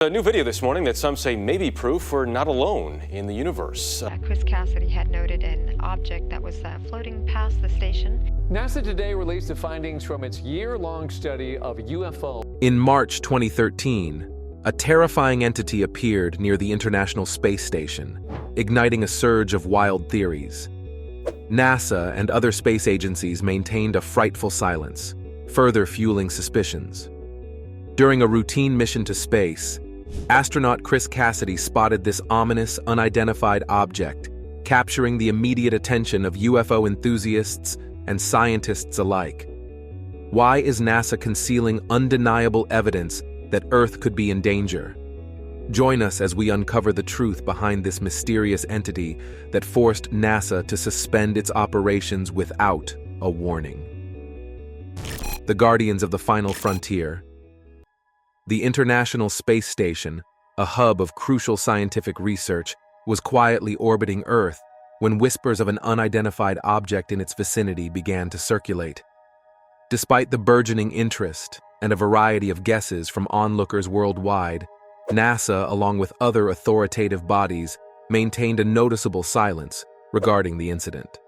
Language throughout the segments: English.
A new video this morning that some say may be proof we're not alone in the universe. Chris Cassidy had noted an object that was floating past the station. NASA today released the findings from its year-long study of UFO. In March 2013, a terrifying entity appeared near the International Space Station, igniting a surge of wild theories. NASA and other space agencies maintained a frightful silence, further fueling suspicions. During a routine mission to space, astronaut Chris Cassidy spotted this ominous, unidentified object, capturing the immediate attention of UFO enthusiasts and scientists alike. Why is NASA concealing undeniable evidence that Earth could be in danger? Join us as we uncover the truth behind this mysterious entity that forced NASA to suspend its operations without a warning. The Guardians of the Final Frontier. The International Space Station, a hub of crucial scientific research, was quietly orbiting Earth when whispers of an unidentified object in its vicinity began to circulate. Despite the burgeoning interest and a variety of guesses from onlookers worldwide, NASA, along with other authoritative bodies, maintained a noticeable silence regarding the incident.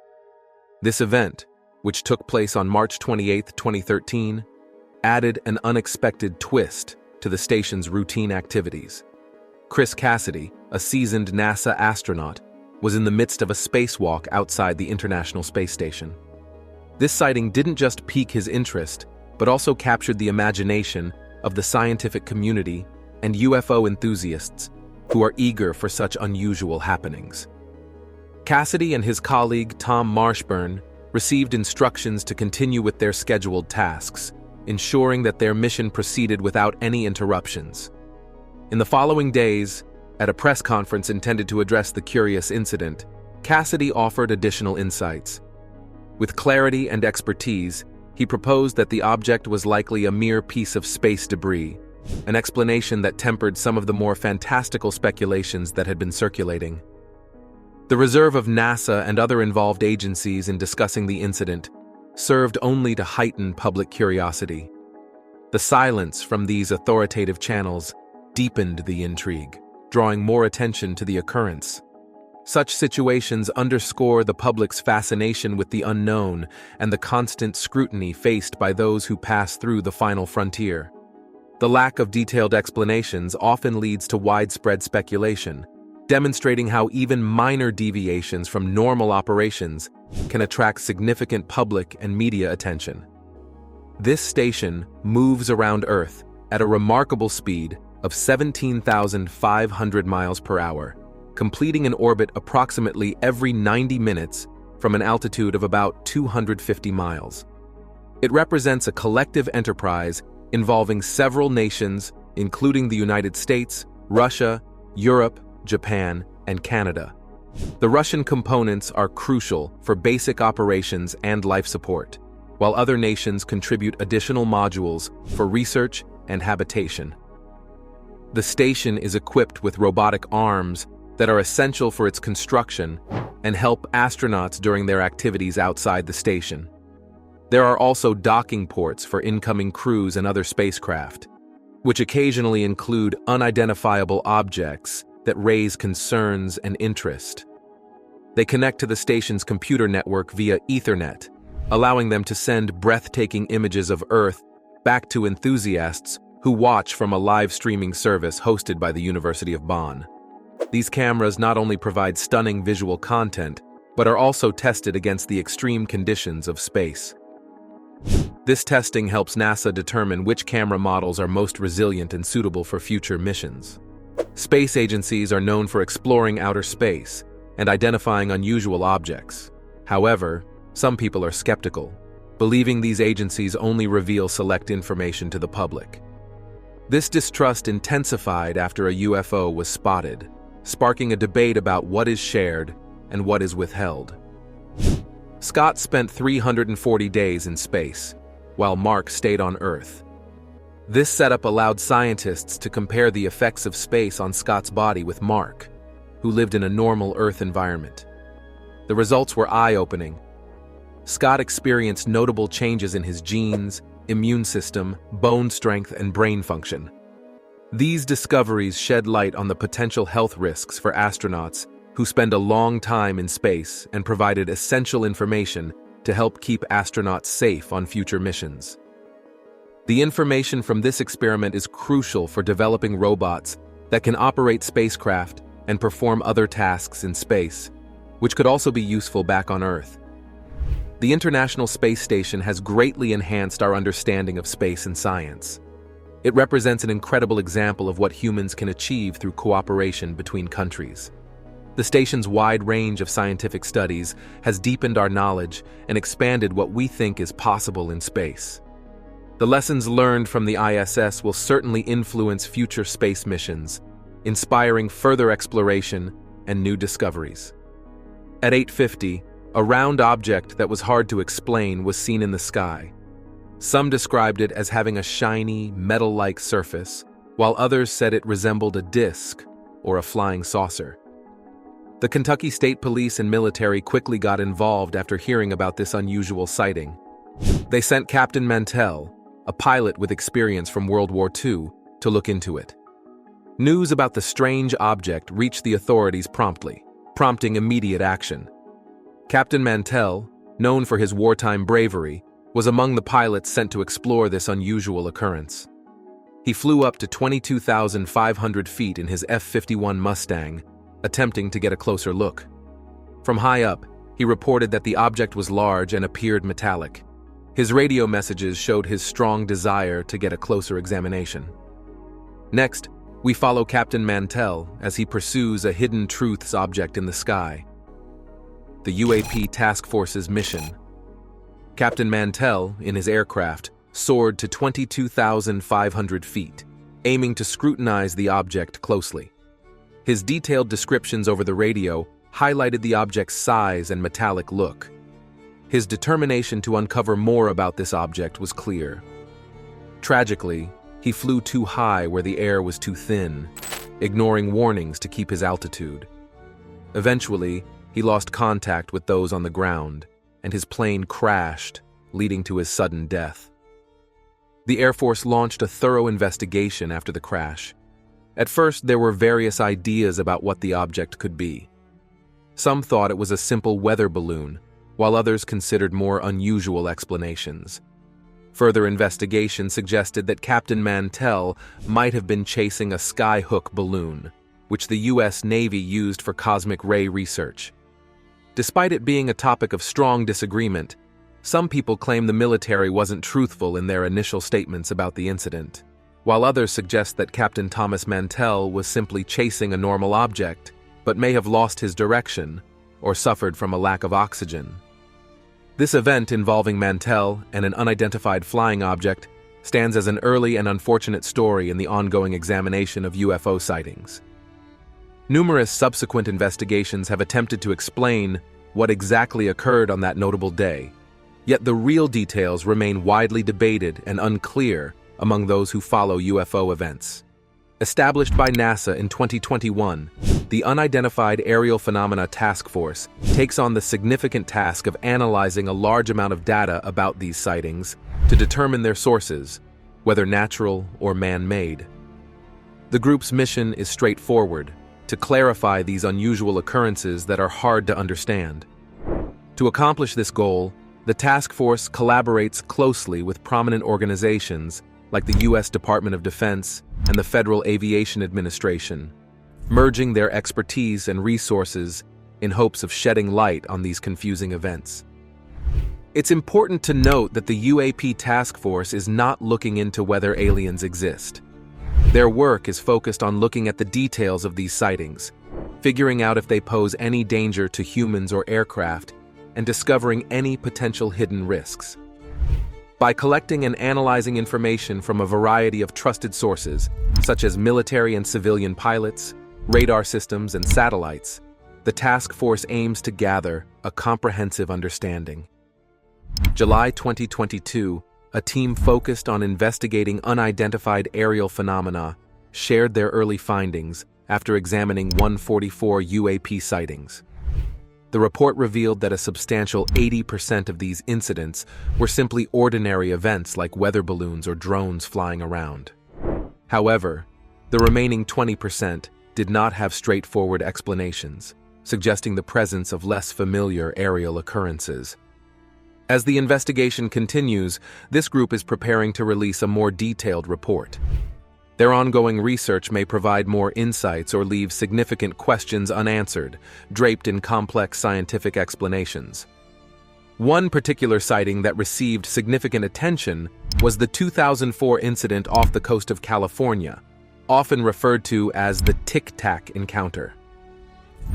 This event, which took place on March 28, 2013, added an unexpected twist to the station's routine activities. Chris Cassidy, a seasoned NASA astronaut, was in the midst of a spacewalk outside the International Space Station. This sighting didn't just pique his interest, but also captured the imagination of the scientific community and UFO enthusiasts who are eager for such unusual happenings. Cassidy and his colleague Tom Marshburn received instructions to continue with their scheduled tasks, ensuring that their mission proceeded without any interruptions. In the following days, at a press conference intended to address the curious incident, Cassidy offered additional insights. With clarity and expertise, he proposed that the object was likely a mere piece of space debris, an explanation that tempered some of the more fantastical speculations that had been circulating. The reserve of NASA and other involved agencies in discussing the incident served only to heighten public curiosity. The silence from these authoritative channels deepened the intrigue, drawing more attention to the occurrence. Such situations underscore the public's fascination with the unknown and the constant scrutiny faced by those who pass through the final frontier. The lack of detailed explanations often leads to widespread speculation, demonstrating how even minor deviations from normal operations can attract significant public and media attention. This station moves around Earth at a remarkable speed of 17,500 miles per hour, completing an orbit approximately every 90 minutes from an altitude of about 250 miles. It represents a collective enterprise involving several nations, including the United States, Russia, Europe, Japan, and Canada. The Russian components are crucial for basic operations and life support, while other nations contribute additional modules for research and habitation. The station is equipped with robotic arms that are essential for its construction and help astronauts during their activities outside the station. There are also docking ports for incoming crews and other spacecraft, which occasionally include unidentifiable objects that raise concerns and interest. They connect to the station's computer network via Ethernet, allowing them to send breathtaking images of Earth back to enthusiasts who watch from a live streaming service hosted by the University of Bonn. These cameras not only provide stunning visual content, but are also tested against the extreme conditions of space. This testing helps NASA determine which camera models are most resilient and suitable for future missions. Space agencies are known for exploring outer space and identifying unusual objects. However, some people are skeptical, believing these agencies only reveal select information to the public. This distrust intensified after a UFO was spotted, sparking a debate about what is shared and what is withheld. Scott spent 340 days in space, while Mark stayed on Earth. This setup allowed scientists to compare the effects of space on Scott's body with Mark, who lived in a normal Earth environment. The results were eye-opening. Scott experienced notable changes in his genes, immune system, bone strength, and brain function. These discoveries shed light on the potential health risks for astronauts who spend a long time in space and provided essential information to help keep astronauts safe on future missions. The information from this experiment is crucial for developing robots that can operate spacecraft and perform other tasks in space, which could also be useful back on Earth. The International Space Station has greatly enhanced our understanding of space and science. It represents an incredible example of what humans can achieve through cooperation between countries. The station's wide range of scientific studies has deepened our knowledge and expanded what we think is possible in space. The lessons learned from the ISS will certainly influence future space missions, inspiring further exploration and new discoveries. At 8:50, a round object that was hard to explain was seen in the sky. Some described it as having a shiny, metal-like surface, while others said it resembled a disc or a flying saucer. The Kentucky State Police and military quickly got involved after hearing about this unusual sighting. They sent Captain Mantell, a pilot with experience from World War II, to look into it. News about the strange object reached the authorities promptly, prompting immediate action. Captain Mantell, known for his wartime bravery, was among the pilots sent to explore this unusual occurrence. He flew up to 22,500 feet in his F-51 Mustang, attempting to get a closer look. From high up, he reported that the object was large and appeared metallic. His radio messages showed his strong desire to get a closer examination. Next, we follow Captain Mantell as he pursues a hidden truths object in the sky. The UAP Task Force's mission. Captain Mantell, in his aircraft, soared to 22,500 feet, aiming to scrutinize the object closely. His detailed descriptions over the radio highlighted the object's size and metallic look. His determination to uncover more about this object was clear. Tragically, he flew too high where the air was too thin, ignoring warnings to keep his altitude. Eventually, he lost contact with those on the ground, and his plane crashed, leading to his sudden death. The Air Force launched a thorough investigation after the crash. At first, there were various ideas about what the object could be. Some thought it was a simple weather balloon, while others considered more unusual explanations. Further investigation suggested that Captain Mantell might have been chasing a skyhook balloon, which the U.S. Navy used for cosmic ray research. Despite it being a topic of strong disagreement, some people claim the military wasn't truthful in their initial statements about the incident, while others suggest that Captain Thomas Mantell was simply chasing a normal object, but may have lost his direction or suffered from a lack of oxygen. This event involving Mantell and an unidentified flying object stands as an early and unfortunate story in the ongoing examination of UFO sightings. Numerous subsequent investigations have attempted to explain what exactly occurred on that notable day, yet the real details remain widely debated and unclear among those who follow UFO events. Established by NASA in 2021, the Unidentified Aerial Phenomena Task Force takes on the significant task of analyzing a large amount of data about these sightings to determine their sources, whether natural or man-made. The group's mission is straightforward: to clarify these unusual occurrences that are hard to understand. To accomplish this goal, the task force collaborates closely with prominent organizations like the U.S. Department of Defense and the Federal Aviation Administration, merging their expertise and resources in hopes of shedding light on these confusing events. It's important to note that the UAP task force is not looking into whether aliens exist. Their work is focused on looking at the details of these sightings, figuring out if they pose any danger to humans or aircraft, and discovering any potential hidden risks. By collecting and analyzing information from a variety of trusted sources, such as military and civilian pilots, radar systems, and satellites, the task force aims to gather a comprehensive understanding. July 2022, a team focused on investigating unidentified aerial phenomena shared their early findings after examining 144 UAP sightings. The report revealed that a substantial 80% of these incidents were simply ordinary events like weather balloons or drones flying around. However, The remaining 20% did not have straightforward explanations, suggesting the presence of less familiar aerial occurrences. As the investigation continues, this group is preparing to release a more detailed report. Their ongoing research may provide more insights or leave significant questions unanswered, draped in complex scientific explanations. One particular sighting that received significant attention was the 2004 incident off the coast of California, often referred to as the Tic Tac encounter.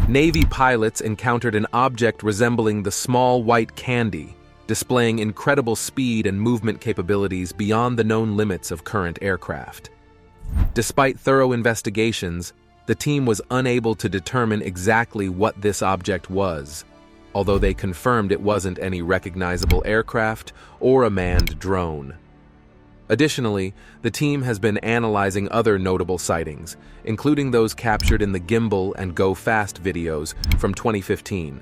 Navy pilots encountered an object resembling the small white candy, displaying incredible speed and movement capabilities beyond the known limits of current aircraft. Despite thorough investigations, the team was unable to determine exactly what this object was, although they confirmed it wasn't any recognizable aircraft or a manned drone. Additionally, the team has been analyzing other notable sightings, including those captured in the Gimbal and Go Fast videos from 2015.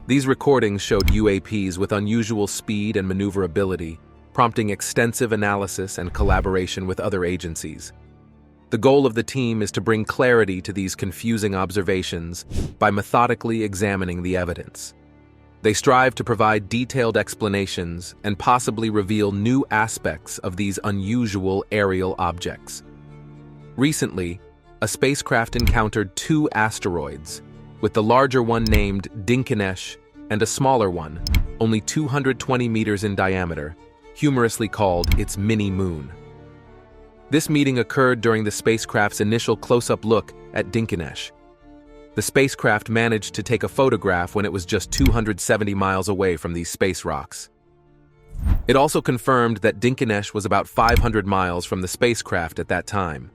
These recordings showed UAPs with unusual speed and maneuverability, prompting extensive analysis and collaboration with other agencies. The goal of the team is to bring clarity to these confusing observations by methodically examining the evidence. They strive to provide detailed explanations and possibly reveal new aspects of these unusual aerial objects. Recently, a spacecraft encountered two asteroids, with the larger one named Dinkinesh and a smaller one, only 220 meters in diameter, humorously called its mini-moon. This meeting occurred during the spacecraft's initial close-up look at Dinkinesh. The spacecraft managed to take a photograph when it was just 270 miles away from these space rocks. It also confirmed that Dinkinesh was about 500 miles from the spacecraft at that time.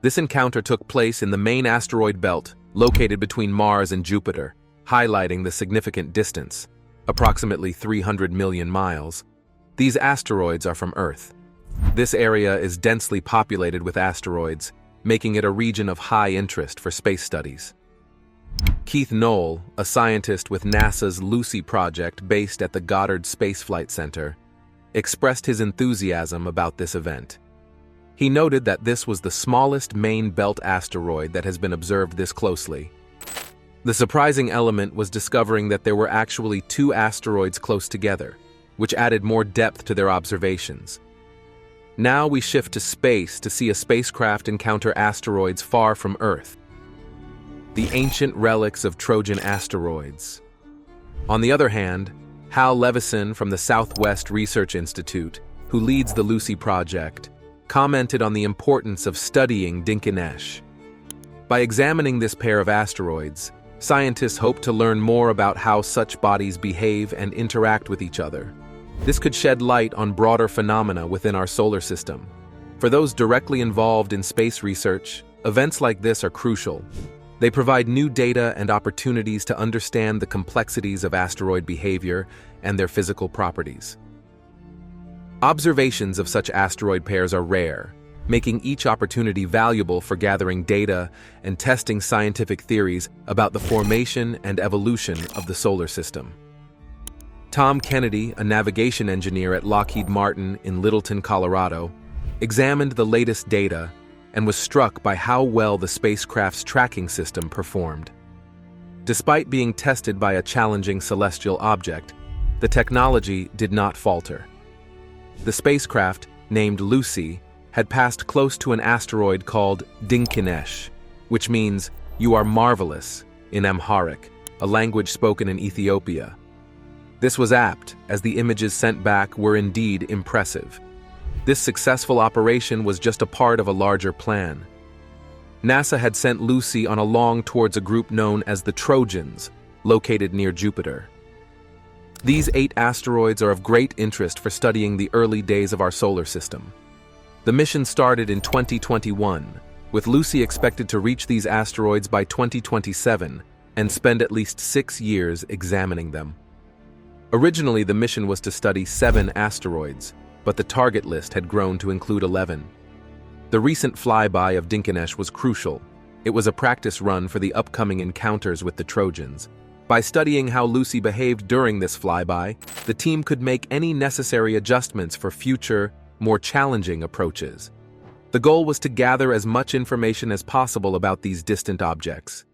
This encounter took place in the main asteroid belt, located between Mars and Jupiter, highlighting the significant distance, approximately 300 million miles. These asteroids are from Earth. This area is densely populated with asteroids, making it a region of high interest for space studies. Keith Knoll, a scientist with NASA's Lucy project based at the Goddard Space Flight Center, expressed his enthusiasm about this event. He noted that this was the smallest main belt asteroid that has been observed this closely. The surprising element was discovering that there were actually two asteroids close together, which added more depth to their observations. Now we shift to space to see a spacecraft encounter asteroids far from Earth. The ancient relics of Trojan asteroids. On the other hand, Hal Levison from the Southwest Research Institute, who leads the Lucy project, commented on the importance of studying Dinkinesh. By examining this pair of asteroids, scientists hope to learn more about how such bodies behave and interact with each other. This could shed light on broader phenomena within our solar system. For those directly involved in space research, events like this are crucial. They provide new data and opportunities to understand the complexities of asteroid behavior and their physical properties. Observations of such asteroid pairs are rare, making each opportunity valuable for gathering data and testing scientific theories about the formation and evolution of the solar system. Tom Kennedy, a navigation engineer at Lockheed Martin in Littleton, Colorado, examined the latest data and was struck by how well the spacecraft's tracking system performed. Despite being tested by a challenging celestial object, the technology did not falter. The spacecraft, named Lucy, had passed close to an asteroid called Dinkinesh, which means "you are marvelous" in Amharic, a language spoken in Ethiopia. This was apt, as the images sent back were indeed impressive. This successful operation was just a part of a larger plan. NASA had sent Lucy on along towards a group known as the Trojans, located near Jupiter. These 8 asteroids are of great interest for studying the early days of our solar system. The mission started in 2021, with Lucy expected to reach these asteroids by 2027 and spend at least 6 years examining them. Originally, the mission was to study 7 asteroids, but the target list had grown to include 11. The recent flyby of Dinkinesh was crucial. It was a practice run for the upcoming encounters with the Trojans. By studying how Lucy behaved during this flyby, the team could make any necessary adjustments for future, more challenging approaches. The goal was to gather as much information as possible about these distant objects.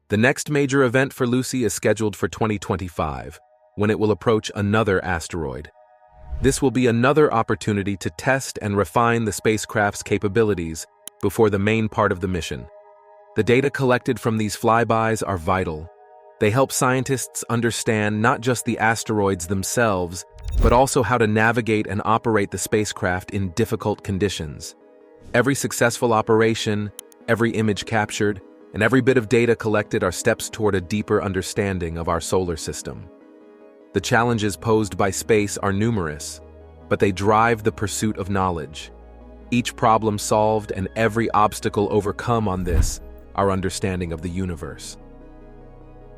The next major event for Lucy is scheduled for 2025, when it will approach another asteroid. This will be another opportunity to test and refine the spacecraft's capabilities before the main part of the mission. The data collected from these flybys are vital. They help scientists understand not just the asteroids themselves, but also how to navigate and operate the spacecraft in difficult conditions. Every successful operation, every image captured, and every bit of data collected are steps toward a deeper understanding of our solar system. The challenges posed by space are numerous, but they drive the pursuit of knowledge. Each problem solved and every obstacle overcome on this, our understanding of the universe.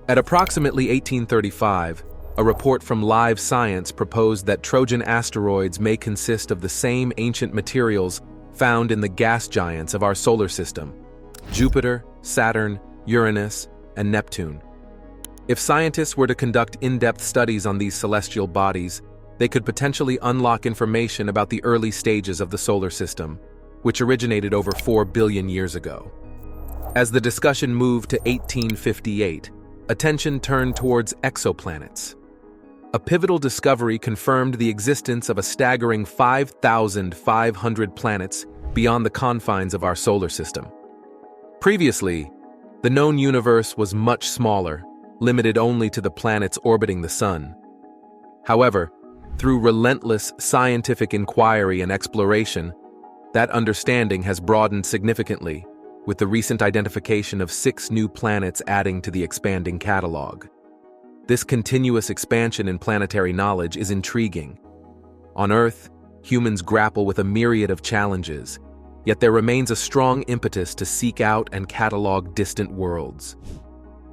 At approximately 1835, a report from Live Science proposed that Trojan asteroids may consist of the same ancient materials found in the gas giants of our solar system: Jupiter, Saturn, Uranus, and Neptune. If scientists were to conduct in-depth studies on these celestial bodies, they could potentially unlock information about the early stages of the solar system, which originated over 4 billion years ago. As the discussion moved to 1858, attention turned towards exoplanets. A pivotal discovery confirmed the existence of a staggering 5,500 planets beyond the confines of our solar system. Previously, the known universe was much smaller, limited only to the planets orbiting the Sun. However, through relentless scientific inquiry and exploration, that understanding has broadened significantly, with the recent identification of 6 new planets adding to the expanding catalog. This continuous expansion in planetary knowledge is intriguing. On Earth, humans grapple with a myriad of challenges, yet there remains a strong impetus to seek out and catalog distant worlds.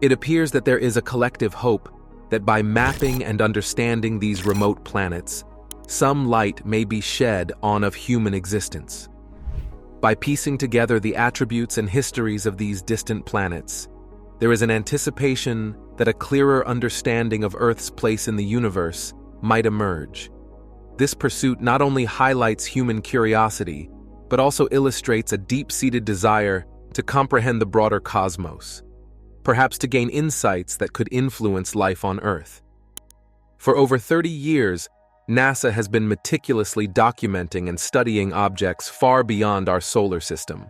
It appears that there is a collective hope that by mapping and understanding these remote planets, some light may be shed on of human existence. By piecing together the attributes and histories of these distant planets, there is an anticipation that a clearer understanding of Earth's place in the universe might emerge. This pursuit not only highlights human curiosity, but also illustrates a deep-seated desire to comprehend the broader cosmos, perhaps to gain insights that could influence life on Earth. For over 30 years, NASA has been meticulously documenting and studying objects far beyond our solar system.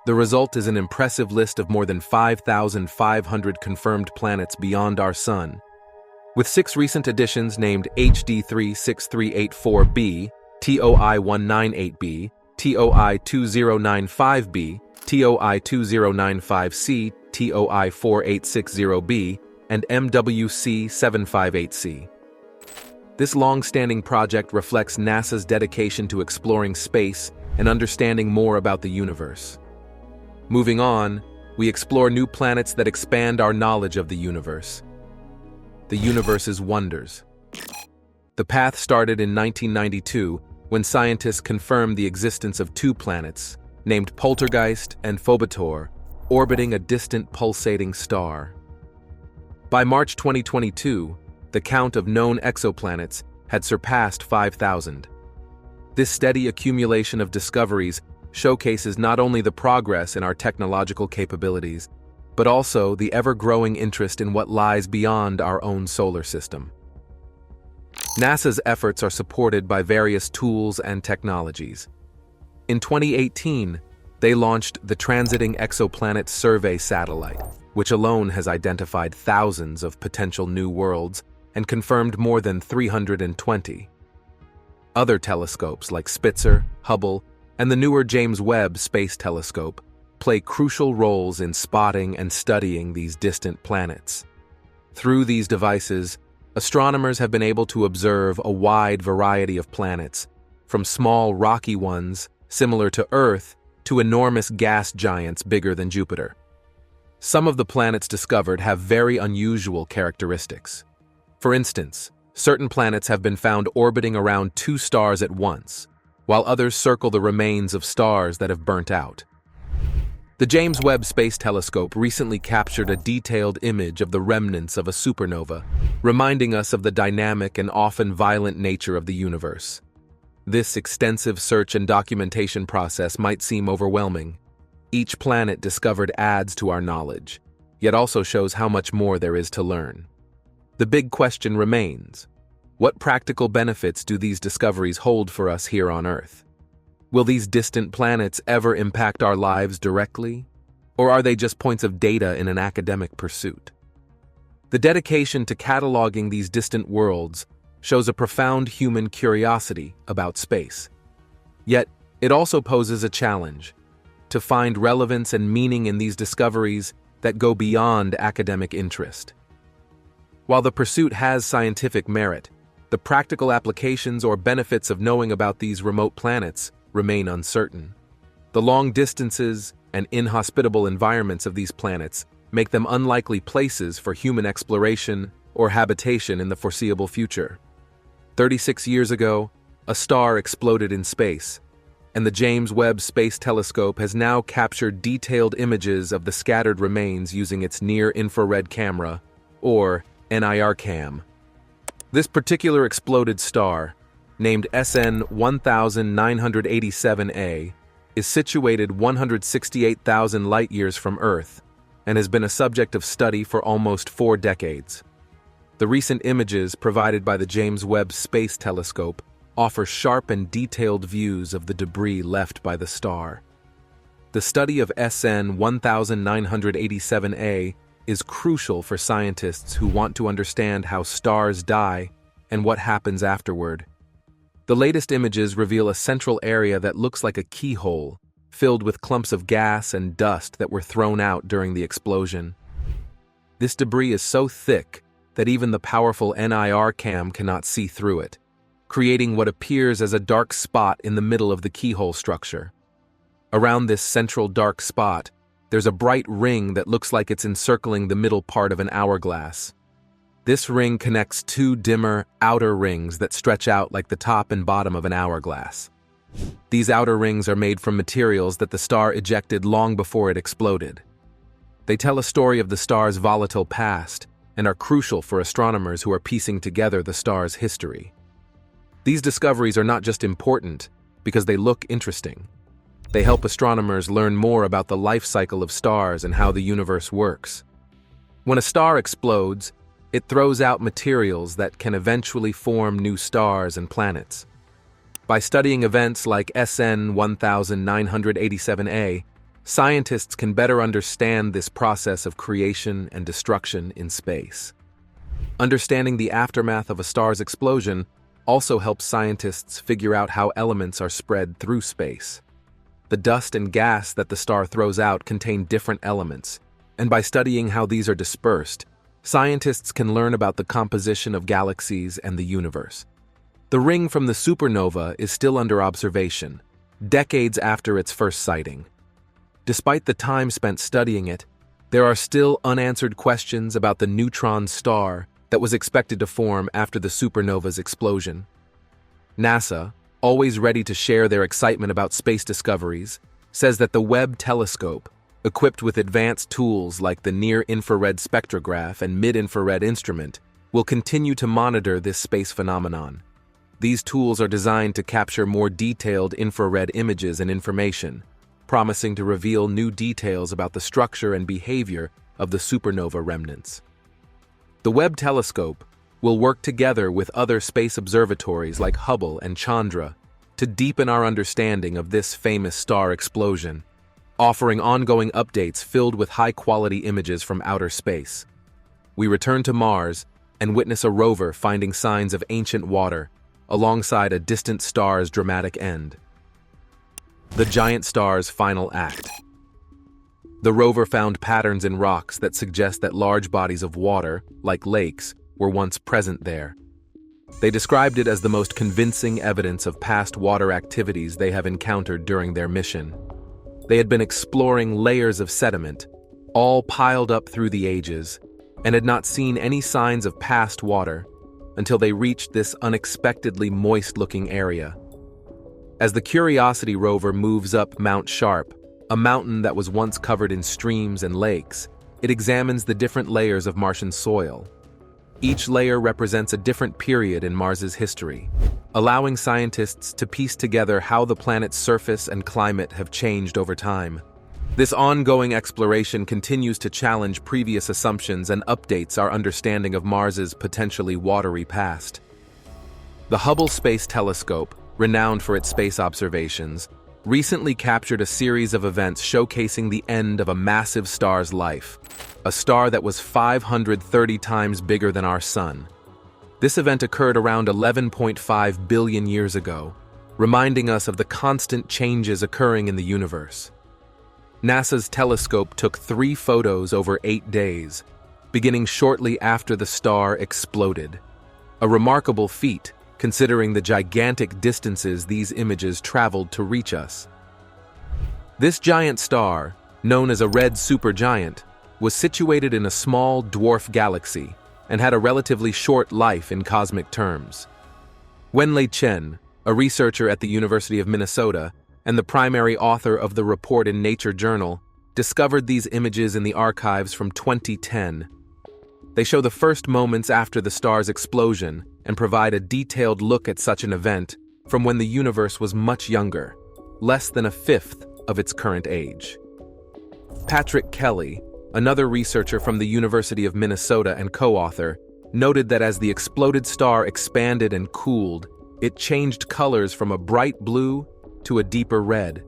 The result is an impressive list of more than 5,500 confirmed planets beyond our Sun. With 6 recent additions named HD 36384b, TOI 198b, TOI 2095b, TOI 2095c, TOI 4860b, and MWC 758c. This long-standing project reflects NASA's dedication to exploring space and understanding more about the universe. Moving on, we explore new planets that expand our knowledge of the universe. The universe's wonders. The path started in 1992 when scientists confirmed the existence of 2 planets, named Poltergeist and Phobator, orbiting a distant pulsating star. By March 2022, the count of known exoplanets had surpassed 5,000. This steady accumulation of discoveries showcases not only the progress in our technological capabilities, but also the ever-growing interest in what lies beyond our own solar system. NASA's efforts are supported by various tools and technologies. In 2018, they launched the Transiting Exoplanet Survey satellite, which alone has identified thousands of potential new worlds and confirmed more than 320. Other telescopes like Spitzer, Hubble, and the newer James Webb Space Telescope play crucial roles in spotting and studying these distant planets. Through these devices, astronomers have been able to observe a wide variety of planets, from small rocky ones similar to Earth to enormous gas giants bigger than Jupiter. Some of the planets discovered have very unusual characteristics. For instance, certain planets have been found orbiting around 2 stars at once, while others circle the remains of stars that have burnt out. The James Webb Space Telescope recently captured a detailed image of the remnants of a supernova, reminding us of the dynamic and often violent nature of the universe. This extensive search and documentation process might seem overwhelming. Each planet discovered adds to our knowledge, yet also shows how much more there is to learn. The big question remains: what practical benefits do these discoveries hold for us here on Earth? Will these distant planets ever impact our lives directly, or are they just points of data in an academic pursuit? The dedication to cataloging these distant worlds shows a profound human curiosity about space. Yet, it also poses a challenge: to find relevance and meaning in these discoveries that go beyond academic interest. While the pursuit has scientific merit, the practical applications or benefits of knowing about these remote planets remain uncertain. The long distances and inhospitable environments of these planets make them unlikely places for human exploration or habitation in the foreseeable future. 36 years ago, a star exploded in space, and the James Webb Space Telescope has now captured detailed images of the scattered remains using its near-infrared camera, or NIRCam. This particular exploded star, named SN 1987A, is situated 168,000 light-years from Earth and has been a subject of study for almost 4 decades. The recent images provided by the James Webb Space Telescope offer sharp and detailed views of the debris left by the star. The study of SN 1987A is crucial for scientists who want to understand how stars die and what happens afterward. The latest images reveal a central area that looks like a keyhole, filled with clumps of gas and dust that were thrown out during the explosion. This debris is so thick that even the powerful NIRCam cannot see through it, creating what appears as a dark spot in the middle of the keyhole structure. Around this central dark spot, there's a bright ring that looks like it's encircling the middle part of an hourglass. This ring connects 2 dimmer, outer rings that stretch out like the top and bottom of an hourglass. These outer rings are made from materials that the star ejected long before it exploded. They tell a story of the star's volatile past and are crucial for astronomers who are piecing together the star's history. These discoveries are not just important because they look interesting. They help astronomers learn more about the life cycle of stars and how the universe works. When a star explodes, it throws out materials that can eventually form new stars and planets. By studying events like SN 1987A, scientists can better understand this process of creation and destruction in space. Understanding the aftermath of a star's explosion also helps scientists figure out how elements are spread through space. The dust and gas that the star throws out contain different elements, and by studying how these are dispersed, scientists can learn about the composition of galaxies and the universe. The ring from the supernova is still under observation, decades after its first sighting. Despite the time spent studying it, there are still unanswered questions about the neutron star that was expected to form after the supernova's explosion. NASA, always ready to share their excitement about space discoveries, says that the Webb telescope, equipped with advanced tools like the near-infrared spectrograph and mid-infrared instrument, will continue to monitor this space phenomenon. These tools are designed to capture more detailed infrared images and information, promising to reveal new details about the structure and behavior of the supernova remnants. The Webb telescope will work together with other space observatories like Hubble and Chandra to deepen our understanding of this famous star explosion, offering ongoing updates filled with high-quality images from outer space. We return to Mars and witness a rover finding signs of ancient water alongside a distant star's dramatic end. The giant star's final act. The rover found patterns in rocks that suggest that large bodies of water, like lakes, were once present there. They described it as the most convincing evidence of past water activities they have encountered during their mission. They had been exploring layers of sediment, all piled up through the ages, and had not seen any signs of past water until they reached this unexpectedly moist-looking area. As the Curiosity rover moves up Mount Sharp, a mountain that was once covered in streams and lakes, it examines the different layers of Martian soil. Each layer represents a different period in Mars's history, allowing scientists to piece together how the planet's surface and climate have changed over time. This ongoing exploration continues to challenge previous assumptions and updates our understanding of Mars's potentially watery past. The Hubble Space Telescope, renowned for its space observations, recently captured a series of events showcasing the end of a massive star's life, a star that was 530 times bigger than our Sun. This event occurred around 11.5 billion years ago, reminding us of the constant changes occurring in the universe. NASA's telescope took 3 photos over 8 days, beginning shortly after the star exploded. A remarkable feat, considering the gigantic distances these images traveled to reach us. This giant star, known as a red supergiant, was situated in a small dwarf galaxy and had a relatively short life in cosmic terms. Wenlei Chen, a researcher at the University of Minnesota and the primary author of the report in Nature Journal, discovered these images in the archives from 2010. They show the first moments after the star's explosion and provide a detailed look at such an event from when the universe was much younger, less than a fifth of its current age. Patrick Kelly, another researcher from the University of Minnesota and co-author, noted that as the exploded star expanded and cooled, it changed colors from a bright blue to a deeper red.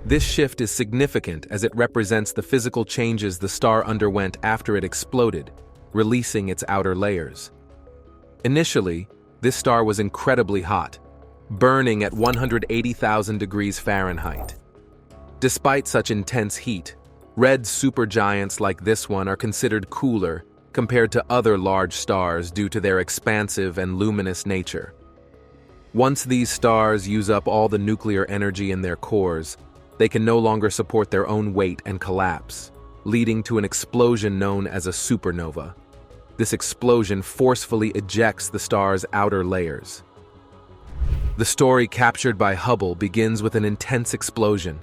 This shift is significant as it represents the physical changes the star underwent after it exploded, releasing its outer layers. Initially, this star was incredibly hot, burning at 180,000 degrees Fahrenheit. Despite such intense heat, red supergiants like this one are considered cooler compared to other large stars due to their expansive and luminous nature. Once these stars use up all the nuclear energy in their cores, they can no longer support their own weight and collapse, leading to an explosion known as a supernova. This explosion forcefully ejects the star's outer layers. The story captured by Hubble begins with an intense explosion,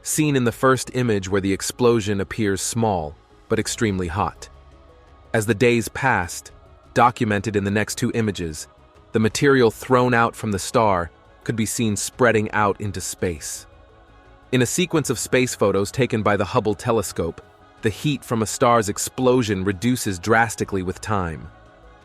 seen in the first image where the explosion appears small but extremely hot. As the days passed, documented in the next 2 images, the material thrown out from the star could be seen spreading out into space. In a sequence of space photos taken by the Hubble telescope, the heat from a star's explosion reduces drastically with time.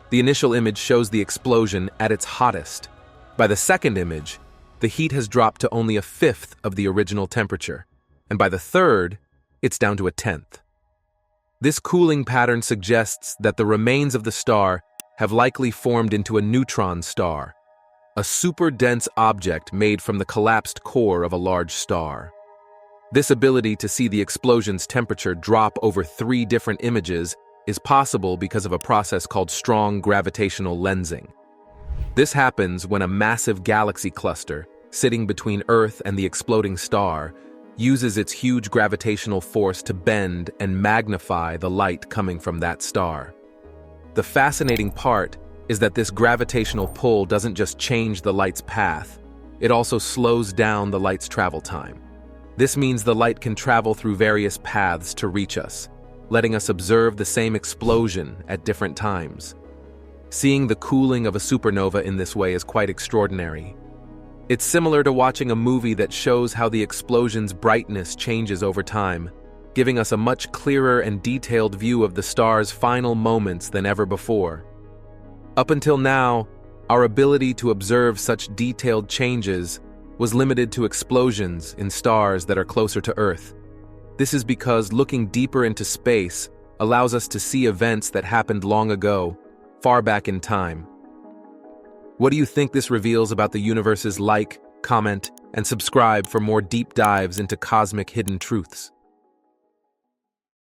The initial image shows the explosion at its hottest. By the second image, the heat has dropped to only a fifth of the original temperature, and by the third, it's down to a tenth. This cooling pattern suggests that the remains of the star have likely formed into a neutron star, a super-dense object made from the collapsed core of a large star. This ability to see the explosion's temperature drop over 3 different images is possible because of a process called strong gravitational lensing. This happens when a massive galaxy cluster, sitting between Earth and the exploding star, uses its huge gravitational force to bend and magnify the light coming from that star. The fascinating part is that this gravitational pull doesn't just change the light's path, it also slows down the light's travel time. This means the light can travel through various paths to reach us, letting us observe the same explosion at different times. Seeing the cooling of a supernova in this way is quite extraordinary. It's similar to watching a movie that shows how the explosion's brightness changes over time, giving us a much clearer and detailed view of the star's final moments than ever before. Up until now, our ability to observe such detailed changes was limited to explosions in stars that are closer to Earth. This is because looking deeper into space allows us to see events that happened long ago, far back in time. What do you think this reveals about the universe's? Like, comment, and subscribe for more deep dives into cosmic hidden truths.